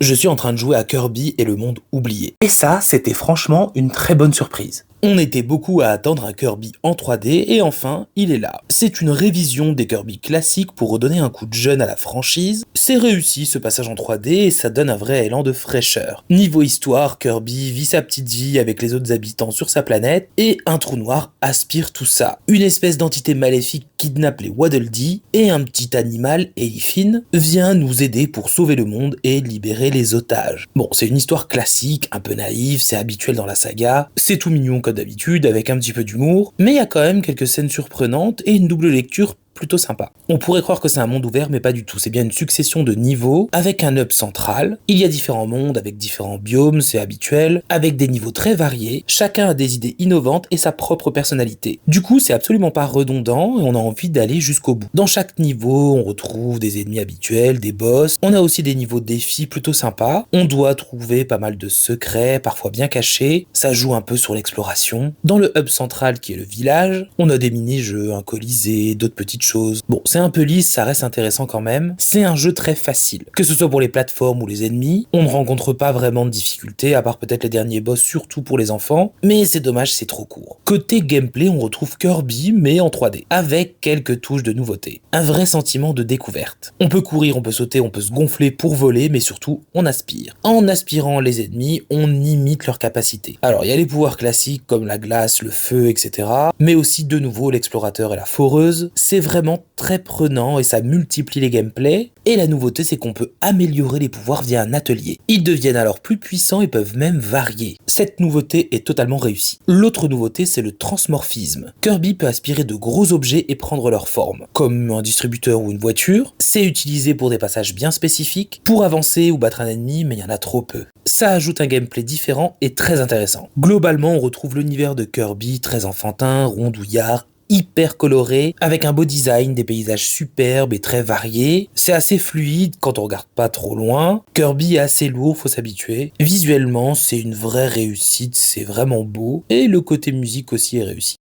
Je suis en train de jouer à Kirby et le monde oublié. Et ça, c'était franchement une très bonne surprise. On était beaucoup à attendre un Kirby en 3D et enfin, il est là. C'est une révision des Kirby classiques pour redonner un coup de jeune à la franchise. C'est réussi ce passage en 3D et ça donne un vrai élan de fraîcheur. Niveau histoire, Kirby vit sa petite vie avec les autres habitants sur sa planète et un trou noir aspire tout ça. Une espèce d'entité maléfique kidnappe les Waddle Dee et un petit animal, Elifine, vient nous aider pour sauver le monde et libérer les otages. Bon, c'est une histoire classique, un peu naïve, c'est habituel dans la saga, c'est tout mignon comme d'habitude, avec un petit peu d'humour, mais il y a quand même quelques scènes surprenantes et une double lecture plutôt sympa. On pourrait croire que c'est un monde ouvert, mais pas du tout. C'est bien une succession de niveaux avec un hub central. Il y a différents mondes avec différents biomes, c'est habituel, avec des niveaux très variés. Chacun a des idées innovantes et sa propre personnalité. Du coup, c'est absolument pas redondant et on a envie d'aller jusqu'au bout. Dans chaque niveau, on retrouve des ennemis habituels, des boss. On a aussi des niveaux de défis plutôt sympas. On doit trouver pas mal de secrets, parfois bien cachés. Ça joue un peu sur l'exploration. Dans le hub central qui est le village, on a des mini-jeux, un colisée, d'autres petites choses. Bon, c'est un peu lisse, ça reste intéressant quand même. C'est un jeu très facile. Que ce soit pour les plateformes ou les ennemis, on ne rencontre pas vraiment de difficultés, à part peut-être les derniers boss, surtout pour les enfants, mais c'est dommage, c'est trop court. Côté gameplay, on retrouve Kirby, mais en 3D, avec quelques touches de nouveauté. Un vrai sentiment de découverte. On peut courir, on peut sauter, on peut se gonfler pour voler, mais surtout, on aspire. En aspirant les ennemis, on imite leurs capacités. Alors, il y a les pouvoirs classiques comme la glace, le feu, etc., mais aussi de nouveau l'explorateur et la foreuse. C'est vraiment très prenant et ça multiplie les gameplays. Et la nouveauté, c'est qu'on peut améliorer les pouvoirs via un atelier. Ils deviennent alors plus puissants et peuvent même varier. Cette nouveauté est totalement réussie. L'autre nouveauté, c'est le transmorphisme. Kirby peut aspirer de gros objets et prendre leur forme, comme un distributeur ou une voiture. C'est utilisé pour des passages bien spécifiques, pour avancer ou battre un ennemi, mais il y en a trop peu. Ça ajoute un gameplay différent et très intéressant. Globalement, on retrouve l'univers de Kirby très enfantin, rondouillard, hyper coloré, avec un beau design, des paysages superbes et très variés. C'est assez fluide quand on regarde pas trop loin. Kirby est assez lourd, faut s'habituer. Visuellement, c'est une vraie réussite, c'est vraiment beau. Et le côté musique aussi est réussi.